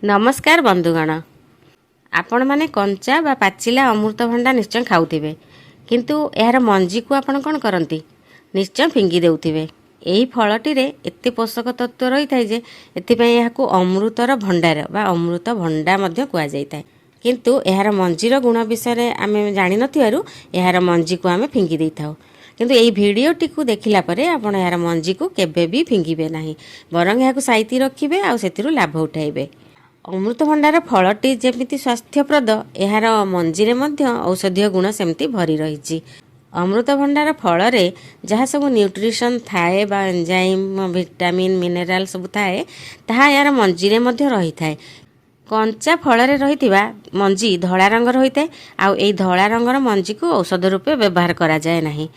नमस्कार बंधुगण, आपण माने कंचा बा पाचिला अमृतभंडा निश्चय खाऊथिबे किंतु यार मंजी को आपण कोन करंती निश्चय फिंगी देउथिबे। एही फळटी रे एते पोषक तत्व रही थाए जे एथिपई याकू अमृतर भंडार बा अमृत भंडा मध्ये कुआ जाइताए। किंतु यार मंजीर गुण विषय आमे जानि नथियारु यार मंजी को आमे फिंगी देइथाउ। किंतु एही भिडियोटी को देखिला परे आपण यार मंजी को केबे भी फिंगीबे नाही, बरंग याकू साइती रखिबे आ सेतिरु लाभ उठाइबे। अमृतभंडार फलटी जेमिति स्वास्थ्यप्रद यार मंजीरे मध्य औषधीय गुण सेमती भरी रही। अमृतभंडार फल रे जहाँ सब न्यूट्रिशन थाए बा एंजाइम विटामिन मिनेराल सब थाए ताहा यार मंजीरे मध्य रही थाए। कंचा फल रे रहितिबा मंजी धला रंगर होइताए आ एई धला रंगर मंजी को औषध रूपे व्यवहार करा जाए नाही।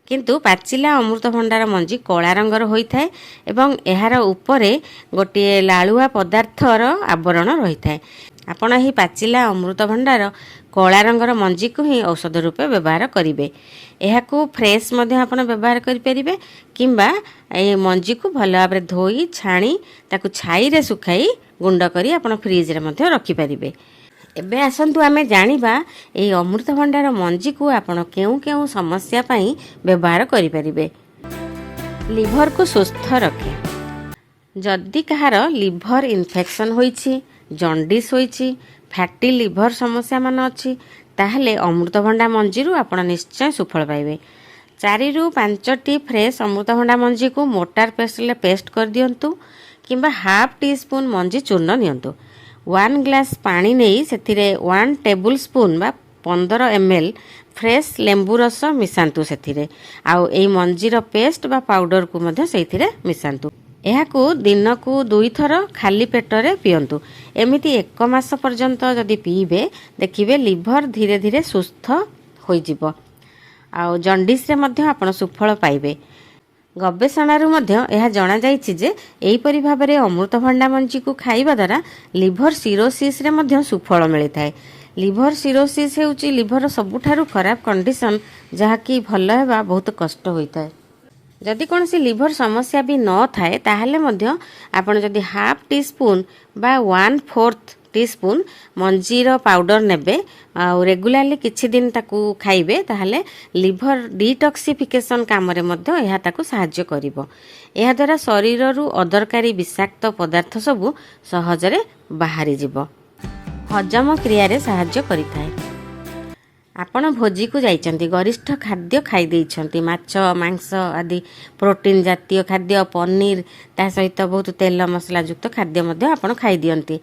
किंतु पाचिला अमृतभंडार मंजी कला रंगर होइथाए एवं एहार उपरे गोटे लालुआ पदार्थर आवरण रही थाए। आपण ही पाचिला अमृतभंडार कला रंगर मंजी को ही औषध रूपे व्यवहार करिवे। एहाकू फ्रेश मध्ये आपण व्यवहार करि परिबे किंबा ए मंजी को भल भाबरे धोई छाणी ताकू छाई रे सुखाई गुंड करी आपण फ्रिज रे मध्ये रखि परिबे। एबे आसंतु आमे जानिबा ए अमृतभंडार मंजी को आपण केउ केउ समस्या पई व्यवहार करि परिबे। लिभर को सुस्थ रखे। जदि कहार लिभर इन्फेक्शन होईछि, जॉन्डिस होईछि, फैटी लिभर समस्या मान अछि ताहले अमृतभंडा मंजी रु आपण निश्चय सुफल पाइबे। 4 रु 5 टी फ्रेश अमृतभंडा मंजी को मोटार पेस्ट ले पेस्ट कर दियंतु किंबा हाफ टी स्पून मंजी चूर्ण नियंतु। 1 ग्लास पानी नहीं सेथिरे 1 टेबुल स्पून बा 15 ml फ्रेश लेंबू रस मिसांतु सेथिरे आउ एई मंजीर पेस्ट बा पाउडर को मध्य सेथिरे मिसांतु। एहाकू दिन को 2 थर खाली पेटरे पियंतु। एमिति 1 मास पर्यंत जदि पीबे देखिबे लिभर धीरे धीरे सुस्थ होई जिवो आउ जॉन्डिस रे मध्य आपण सुफल पाइबे। गवेषणारू मध्य यह जना जाइछि जे एहीपरि भाबरे अमृतभंडा मंजी को खाइबा द्वारा लिभर सिरोसिस रे मध्य सुफल मिलिथाए। लिभर सिरोसिस हेउची लिभर सबुठारु खराब कंडीशन जहाँकि भल हेबा बहुत कष्ट होइथाए। जदि कोनसी लिभर समस्या भी न थाए ताहले मध्य आपण जदि हाफ टी स्पून बा 1/4 टी स्पून मंजीर पाउडर नेबे आ रेगुलारली किछि दिन ताकू खाइबे ताहले लिभर डिटॉक्सिफिकेशन काम रे मध्य एहा ताकू सहाय्य करिवो। एहा द्वारा शरीर रु अदरकारी विषाक्त पदार्थ सबु सहजरे बाहरी जिवो, हजम क्रिया रे सहाय्य करिथाए। आपण भोजी को जाइचंती, गरिष्ठ खाद्य खाई देइछंती, माछ मांस आदि प्रोटीन जातीय खाद्य पनीर ता सहित बहुत तेल मसला युक्त खाद्य मध्य आपण खाई दियंती।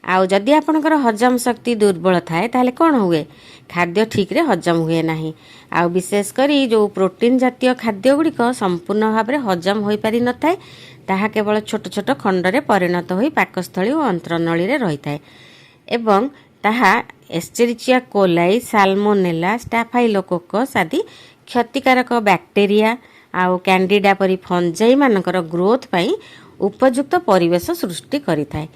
आउ जदि आपणकर हजम शक्ति दुर्बल थाए ताहले कोन हुए, खाद्य ठीक रे हजम हुए नाही। आउ विशेष करी जो प्रोटीन जातीय खाद्य गुड़िक संपूर्ण भाव में हजम हो पारि न थाए, ताहा केवल छोट छोट खंड रे परिणत होई पाकस्थली और अंत्रनली रे रही थाए एवं ताहा एस्चेरिचिया कोलाई, साल्मोनेला, स्टाफाइलोकोकस आदि क्षतिकारक बैक्टेरिया आउ कैंडिडा परी फंजाई मानकर ग्रोथ पई उपयुक्त परिवेश सृष्टि करि थाए।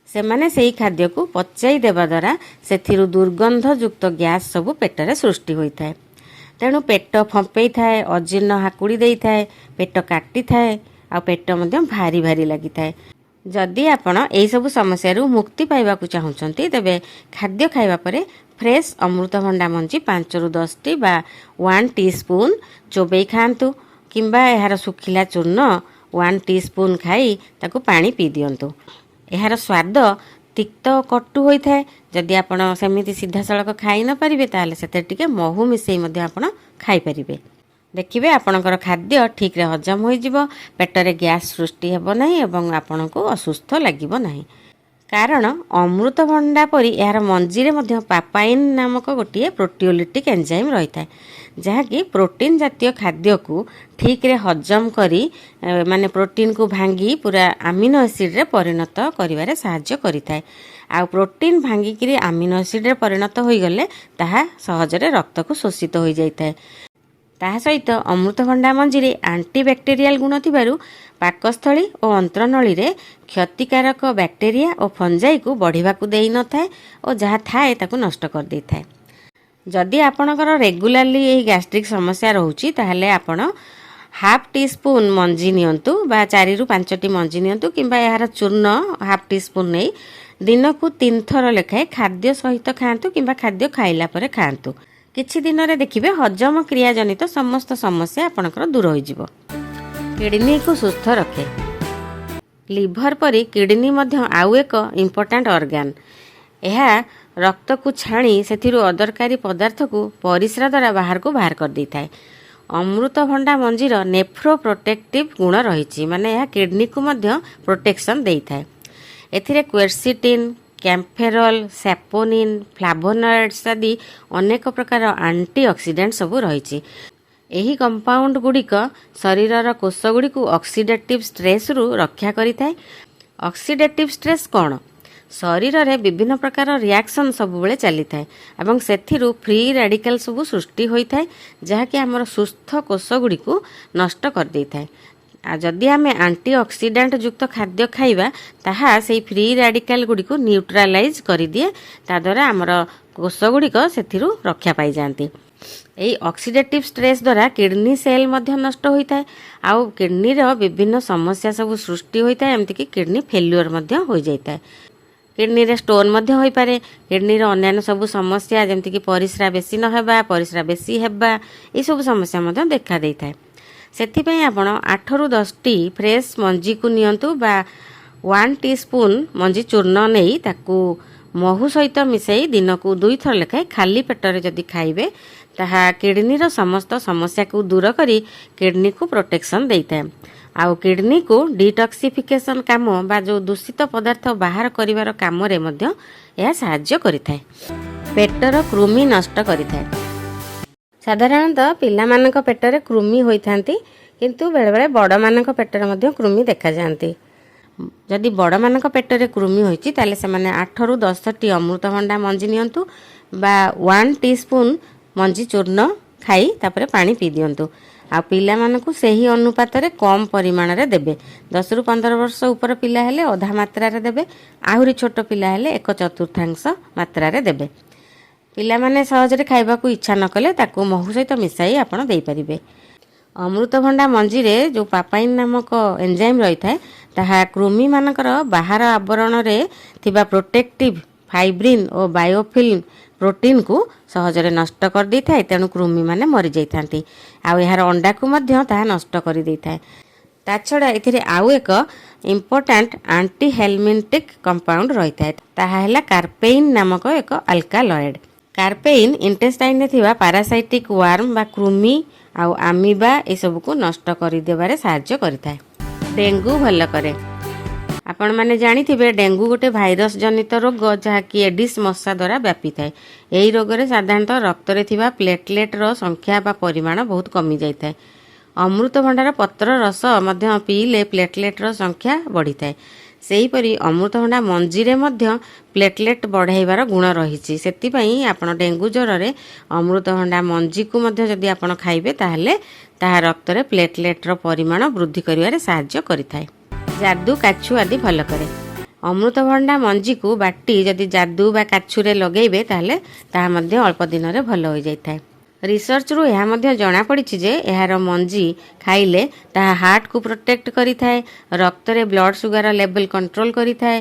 सेमाने सेही खाद्य को पचाई देवा द्वारा सेथिरु दुर्गंध युक्त गैस सबु पेटरे सृष्टि होई थाए। तेणु पेट फंपेई थाए, अजीर्ण हाकुड़ी देई थाए, पेट काटी थाए आ पेट मध्य भारी भारी लगी थाए। जदि आपण एही सबु समस्या रु मुक्ति पाइबा को चाहुचंती तेबे खाद्य खाइबा परे फ्रेश अमृतभंडा मंजी 5 रु 10 टी बा 1 टीस्पून चोबई खांतु किंबा एहार सुखिला चूर्ण 1 टीस्पून खाई ताकू पानी पी दियंतु। एहार स्वाद तिक्त कटु होई थाए। जदि आपण सेमिति सीधा सड़क खाई न परिबे ताले सेते टिके महू मिसेई मध्ये आपण खाई परिबे। देखिबे आपणकर खाद्य ठीक रे हजम होई जिवो, पेटरे गैस सृष्टि हेबो नाही एवं आपणको असुस्थ लागिबो नाही। कारण अमृतभंडा परी यार मंजीरे मध्य पापाइन नामक गोटे प्रोटियोलिटिक एंजाइम रही थाए जहाँकि प्रोटीन जातीय खाद्य को ठीक रे हजम करी माने प्रोटीन को भांगी पूरा अमीनो एसिड रे परिणत करिवारे सहाय्य करि थाए। आ प्रोटीन भांगी किरी अमीनो एसिड रे परिणत होई गले ताहा सहजरे रक्त को शोषित होई जाई थाए। ताहा सहित अमृतभंडा मंजीरे एंटीबैक्टेरियल गुण थिबारु पाकस्थली और अंत्रनली रे क्षतिकारक बैक्टेरिया और फंजाई को बढ़िबा को देई न थाए और जहाँ थाए ताकू नष्ट कर देई थाए। जदि आपणकर रेगुलारली एही गैस्ट्रिक समस्या रहउची ताहले आपण हाफ टी स्पून मंजी नियंतु बा 4 रु 5 टी मंजी नियंतु किंबा यार चूर्ण हाफ टी स्पून नहीं ଦିନକୁ 3 ଥର ଲେଖାଏଁ ଖାଦ୍ୟ ସହିତ ଖାଆନ୍ତୁ କିମ୍ବା ଖାଦ୍ୟ ଖାଇଲା ପରେ ଖାଆନ୍ତୁ। କିଛି ଦିନରେ ଦେଖିବେ ହଜମ କ୍ରିୟା ଜନିତ ସମସ୍ତ ସମସ୍ୟା ଆପଣଙ୍କର ଦୂର ହୋଇଯିବ। କିଡନୀକୁ ସୁସ୍ଥ ରଖେ। লিଭର ପରି କିଡନୀ ମଧ୍ୟ ଆଉ ଏକ ଇମ୍ପୋର୍ଟାଣ୍ଟ ଅର୍ଗାନ। ଏହା ରକ୍ତକୁ ଛାଣି ସେଥିରୁ ଅଦରକାରୀ ପଦାର୍ଥକୁ ପରିସ୍ରା ଦ୍ୱାରା ବାହାରକୁ ବାହାର କରିଦେଇଥାଏ। ଅମୃତଭଣ୍ଡା ମଞ୍ଜିର ନେଫ୍ରୋ ପ୍ରୋଟେକ୍ଟିଭ୍ ଗୁଣ ରହିଛି, ମାନେ ଏହା କିଡନୀକୁ ମଧ୍ୟ ପ୍ରୋଟେକ୍ସନ୍ ଦେଇଥାଏ। ଏଥିରେ କ୍ୱେର୍ସିଟିନ୍, କ୍ୟାମ୍ଫେରଲ, ସାପୋନିନ୍, ଫ୍ଲାଭୋନଏଡ୍ସ ଆଦି ଅନେକ ପ୍ରକାର ଆଣ୍ଟି ଅକ୍ସିଡେଣ୍ଟ ସବୁ ରହିଛି। ଏହି କମ୍ପାଉଣ୍ଡ ଗୁଡ଼ିକ ଶରୀରର କୋଷଗୁଡ଼ିକୁ ଅକ୍ସିଡେଟିଭ୍ ଷ୍ଟ୍ରେସ୍ରୁ ରକ୍ଷା କରିଥାଏ। ଅକ୍ସିଡେଟିଭ୍ ଷ୍ଟ୍ରେସ୍ କ'ଣ? ଶରୀରରେ ବିଭିନ୍ନ ପ୍ରକାର ରିଆକ୍ସନ୍ ସବୁବେଳେ ଚାଲିଥାଏ ଏବଂ ସେଥିରୁ ଫ୍ରି ରାଡିକାଲ ସବୁ ସୃଷ୍ଟି ହୋଇଥାଏ, ଯାହାକି ଆମର ସୁସ୍ଥ କୋଷଗୁଡ଼ିକୁ ନଷ୍ଟ କରିଦେଇଥାଏ। ଆଉ ଯଦି ଆମେ ଆଣ୍ଟି ଅକ୍ସିଡେଣ୍ଟ ଯୁକ୍ତ ଖାଦ୍ୟ ଖାଇବା, ତାହା ସେଇ ଫ୍ରି ରାଡିକାଲ ଗୁଡ଼ିକୁ ନ୍ୟୁଟ୍ରାଲାଇଜ୍ କରିଦିଏ। ତାଦ୍ୱାରା ଆମର କୋଷଗୁଡ଼ିକ ସେଥିରୁ ରକ୍ଷା ପାଇଯାଆନ୍ତି। ଏହି ଅକ୍ସିଡେଟିଭ୍ ଷ୍ଟ୍ରେସ୍ ଦ୍ୱାରା କିଡନୀ ସେଲ୍ ମଧ୍ୟ ନଷ୍ଟ ହୋଇଥାଏ ଆଉ କିଡନୀର ବିଭିନ୍ନ ସମସ୍ୟା ସବୁ ସୃଷ୍ଟି ହୋଇଥାଏ, ଏମିତିକି କିଡନୀ ଫେଲ୍ୟୁଅର୍ ମଧ୍ୟ ହୋଇଯାଇଥାଏ। କିଡନୀରେ ଷ୍ଟୋନ୍ ମଧ୍ୟ ହୋଇପାରେ। କିଡନୀର ଅନ୍ୟାନ୍ୟ ସବୁ ସମସ୍ୟା ଯେମିତିକି ପରିସ୍ରା ବେଶୀ ନ ହେବା, ପରିସ୍ରା ବେଶୀ ହେବା, ଏସବୁ ସମସ୍ୟା ମଧ୍ୟ ଦେଖା ଦେଇଥାଏ। ସେଥିପାଇଁ ଆପଣ 8ରୁ 10ଟି ଫ୍ରେଶ୍ ମଞ୍ଜିକୁ ନିଅନ୍ତୁ ବା 1 ଟିସ୍ପୁନ୍ ମଞ୍ଜି ଚୂର୍ଣ୍ଣ ନେଇ ତାକୁ ମହୁ ସହିତ ମିଶାଇ ଦିନକୁ 2 ଥର ଲେଖାଏଁ ଖାଲି ପେଟରେ ଯଦି ଖାଇବେ, ତାହା କିଡନୀର ସମସ୍ତ ସମସ୍ୟାକୁ ଦୂର କରି କିଡନୀକୁ ପ୍ରୋଟେକ୍ସନ୍ ଦେଇଥାଏ। ଆଉ କିଡନୀକୁ ଡିଟକ୍ସିଫିକେସନ୍ କାମ ବା ଯେଉଁ ଦୂଷିତ ପଦାର୍ଥ ବାହାର କରିବାର କାମରେ ମଧ୍ୟ ଏହା ସାହାଯ୍ୟ କରିଥାଏ। ପେଟର କୃମି ନଷ୍ଟ କରିଥାଏ। ସାଧାରଣତଃ ପିଲାମାନଙ୍କ ପେଟରେ କୃମି ହୋଇଥାନ୍ତି, କିନ୍ତୁ ବେଳେବେଳେ ବଡ଼ମାନଙ୍କ ପେଟରେ ମଧ୍ୟ କୃମି ଦେଖାଯାଆନ୍ତି। ଯଦି ବଡ଼ମାନଙ୍କ ପେଟରେ କୃମି ହୋଇଛି, ତାହେଲେ ସେମାନେ 8ରୁ 10ଟି ଅମୃତଭଣ୍ଡା ମଞ୍ଜି ନିଅନ୍ତୁ ବା 1 ଟିସ୍ପୁନ୍ ମଞ୍ଜି ଚୂର୍ଣ୍ଣ ଖାଇ ତାପରେ ପାଣି ପିଇ ଦିଅନ୍ତୁ। ଆଉ ପିଲାମାନଙ୍କୁ ସେହି ଅନୁପାତରେ କମ୍ ପରିମାଣରେ ଦେବେ। 10ରୁ 15 ବର୍ଷ ଉପର ପିଲା ହେଲେ ଅଧା ମାତ୍ରାରେ ଦେବେ, ଆହୁରି ଛୋଟ ପିଲା ହେଲେ 1/4 ମାତ୍ରାରେ ଦେବେ। ପିଲାମାନେ ସହଜରେ ଖାଇବାକୁ ଇଚ୍ଛା ନ କଲେ ତାକୁ ମହୁ ସହିତ ମିଶାଇ ଆପଣ ଦେଇପାରିବେ। ଅମୃତଭଣ୍ଡା ମଞ୍ଜିରେ ଯେଉଁ ପାପାଇନ୍ ନାମକ ଏନ୍ଜାଇମ୍ ରହିଥାଏ, ତାହା କୃମିମାନଙ୍କର ବାହାର ଆବରଣରେ ଥିବା ପ୍ରୋଟେକ୍ଟିଭ୍ ଫାଇବ୍ରିନ୍ ଓ ବାୟୋଫିଲ୍ମ ପ୍ରୋଟିନ୍କୁ ସହଜରେ ନଷ୍ଟ କରିଦେଇଥାଏ। ତେଣୁ କୃମିମାନେ ମରିଯାଇଥାନ୍ତି ଆଉ ଏହାର ଅଣ୍ଡାକୁ ମଧ୍ୟ ତାହା ନଷ୍ଟ କରିଦେଇଥାଏ। ତା ଛଡ଼ା ଏଥିରେ ଆଉ ଏକ ଇମ୍ପୋର୍ଟାଣ୍ଟ ଆଣ୍ଟି ହେଲମିନ୍ଟିକ୍ କମ୍ପାଉଣ୍ଡ ରହିଥାଏ। ତାହା ହେଲା କାର୍ପେଇନ୍ ନାମକ ଏକ ଆଲକାଲଏଡ୍। କାର୍ପେଇନ୍ ଇଣ୍ଟେଷ୍ଟାଇନ୍ରେ ଥିବା ପାରାସାଇଟିକ୍ ୱାର୍ମ ବା କୃମି ଆଉ ଆମିବା ଏସବୁକୁ ନଷ୍ଟ କରିଦେବାରେ ସାହାଯ୍ୟ କରିଥାଏ। ଡେଙ୍ଗୁ ଭଲ କରେ। ଆପଣମାନେ ଜାଣିଥିବେ ଡେଙ୍ଗୁ ଗୋଟେ ଭାଇରସ୍ ଜନିତ ରୋଗ, ଯାହାକି ଏଡିସ୍ ମଶା ଦ୍ୱାରା ବ୍ୟାପିଥାଏ। ଏହି ରୋଗରେ ସାଧାରଣତଃ ରକ୍ତରେ ଥିବା ପ୍ଲେଟଲେଟ୍ର ସଂଖ୍ୟା ବା ପରିମାଣ ବହୁତ କମିଯାଇଥାଏ। ଅମୃତଭଣ୍ଡାର ପତ୍ର ରସ ମଧ୍ୟ ପିଇଲେ ପ୍ଲେଟଲେଟ୍ର ସଂଖ୍ୟା ବଢ଼ିଥାଏ। ସେହିପରି ଅମୃତଭଣ୍ଡା ମଞ୍ଜିରେ ମଧ୍ୟ ପ୍ଲେଟଲେଟ୍ ବଢ଼ାଇବାର ଗୁଣ ରହିଛି। ସେଥିପାଇଁ ଆପଣ ଡେଙ୍ଗୁ ଜ୍ୱରରେ ଅମୃତଭଣ୍ଡା ମଞ୍ଜିକୁ ମଧ୍ୟ ଯଦି ଆପଣ ଖାଇବେ, ତାହେଲେ ତାହା ରକ୍ତରେ ପ୍ଲେଟଲେଟ୍ର ପରିମାଣ ବୃଦ୍ଧି କରିବାରେ ସାହାଯ୍ୟ କରିଥାଏ। ଯାଦୁ, କାଛୁ ଆଦି ଭଲ କରେ। ଅମୃତଭଣ୍ଡା ମଞ୍ଜିକୁ ବାଟି ଯଦି ଯାଦୁ ବା କାଛୁରେ ଲଗାଇବେ, ତାହେଲେ ତାହା ମଧ୍ୟ ଅଳ୍ପ ଦିନରେ ଭଲ ହୋଇଯାଇଥାଏ। ରିସର୍ଚ୍ଚରୁ ଏହା ମଧ୍ୟ ଜଣାପଡ଼ିଛି ଯେ ଏହାର ମଞ୍ଜି ଖାଇଲେ ତାହା ହାର୍ଟକୁ ପ୍ରୋଟେକ୍ଟ କରିଥାଏ, ରକ୍ତରେ ବ୍ଲଡ଼ ସୁଗାର ଲେଭେଲ କଣ୍ଟ୍ରୋଲ କରିଥାଏ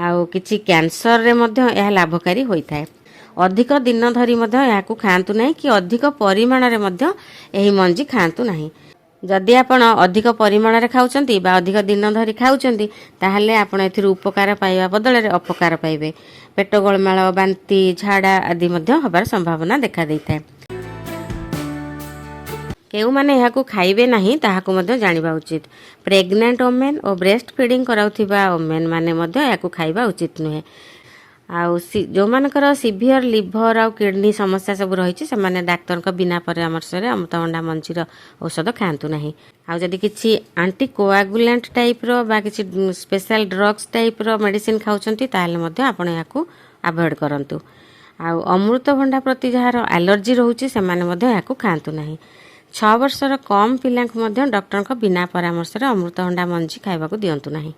ଆଉ କିଛି କ୍ୟାନ୍ସରରେ ମଧ୍ୟ ଏହା ଲାଭକାରୀ ହୋଇଥାଏ। ଅଧିକ ଦିନ ଧରି ମଧ୍ୟ ଏହାକୁ ଖାଆନ୍ତୁ ନାହିଁ କି ଅଧିକ ପରିମାଣରେ ମଧ୍ୟ ଏହି ମଞ୍ଜି ଖାଆନ୍ତୁ ନାହିଁ। ଯଦି ଆପଣ ଅଧିକ ପରିମାଣରେ ଖାଉଛନ୍ତି ବା ଅଧିକ ଦିନ ଧରି ଖାଉଛନ୍ତି, ତାହେଲେ ଆପଣ ଏଥିରୁ ଉପକାର ପାଇବା ବଦଳରେ ଅପକାର ପାଇବେ। ପେଟ ଗୋଳମାଳ, ବାନ୍ତି, ଝାଡ଼ା ଆଦି ମଧ୍ୟ ହେବାର ସମ୍ଭାବନା ଦେଖାଦେଇଥାଏ। କେଉଁମାନେ ଏହାକୁ ଖାଇବେ ନାହିଁ ତାହାକୁ ମଧ୍ୟ ଜାଣିବା ଉଚିତ। ପ୍ରେଗନେଣ୍ଟ ଓମେନ୍ ଓ ବ୍ରେଷ୍ଟ ଫିଡ଼ିଂ କରାଉଥିବା ଓମେନ୍ ମାନେ ମଧ୍ୟ ଏହାକୁ ଖାଇବା ଉଚିତ ନୁହେଁ। ଆଉ ଯେଉଁମାନଙ୍କର ସିଭିୟର ଲିଭର ଆଉ କିଡନୀ ସମସ୍ୟା ସବୁ ରହିଛି, ସେମାନେ ଡାକ୍ତରଙ୍କ ବିନା ପରାମର୍ଶରେ ଅମୃତଭଣ୍ଡା ମଞ୍ଜିର ଔଷଧ ଖାଆନ୍ତୁ ନାହିଁ। ଆଉ ଯଦି କିଛି ଆଣ୍ଟି କୋଆଗୁଲାଣ୍ଟ ଟାଇପ୍ର ବା କିଛି ସ୍ପେଶାଲ ଡ୍ରଗ୍ସ ଟାଇପ୍ର ମେଡ଼ିସିନ ଖାଉଛନ୍ତି, ତାହେଲେ ମଧ୍ୟ ଆପଣ ଏହାକୁ ଆଭଏଡ଼ କରନ୍ତୁ। ଆଉ ଅମୃତଭଣ୍ଡା ପ୍ରତି ଯାହାର ଆଲର୍ଜି ରହୁଛି, ସେମାନେ ମଧ୍ୟ ଏହାକୁ ଖାଆନ୍ତୁ ନାହିଁ। 6 ବର୍ଷର କମ୍ ପିଲାଙ୍କୁ ମଧ୍ୟ ଡକ୍ଟରଙ୍କ ବିନା ପରାମର୍ଶରେ ଅମୃତଭଣ୍ଡା ମଞ୍ଜି ଖାଇବାକୁ ଦିଅନ୍ତୁ ନାହିଁ।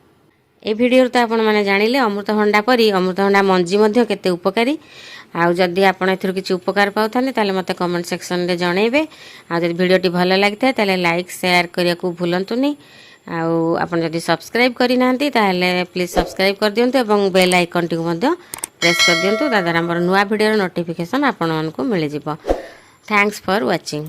এই ভিডিওରେ ତ ଆପଣମାନେ ଜାଣିଲେ ଅମୃତଭଣ୍ଡା ପରି ଅମୃତଭଣ୍ଡା ମଞ୍ଜି ମଧ୍ୟ କେତେ ଉପକାରୀ। ଆଉ ଯଦି ଆପଣ ଏଥିରୁ କିଛି ଉପକାର ପାଉଥାନ୍ତି, ତାହେଲେ ମୋତେ କମେଣ୍ଟ ସେକ୍ସନରେ ଜଣାଇବେ। ଆଉ ଯଦି ଭିଡ଼ିଓଟି ଭଲ ଲାଗିଥାଏ, ତାହେଲେ ଲାଇକ୍ ସେୟାର କରିବାକୁ ଭୁଲନ୍ତୁନି। ଆଉ ଆପଣ ଯଦି ସବସ୍କ୍ରାଇବ୍ କରିନାହାନ୍ତି ତାହେଲେ ପ୍ଲିଜ୍ ସବସ୍କ୍ରାଇବ୍ କରିଦିଅନ୍ତୁ ଏବଂ ବେଲ୍ ଆଇକନ୍ଟିକୁ ମଧ୍ୟ ପ୍ରେସ୍ କରିଦିଅନ୍ତୁ। ତାଦ୍ୱାରା ଆମର ନୂଆ ଭିଡ଼ିଓର ନୋଟିଫିକେସନ୍ ଆପଣମାନଙ୍କୁ ମିଳିଯିବ। Thanks for watching.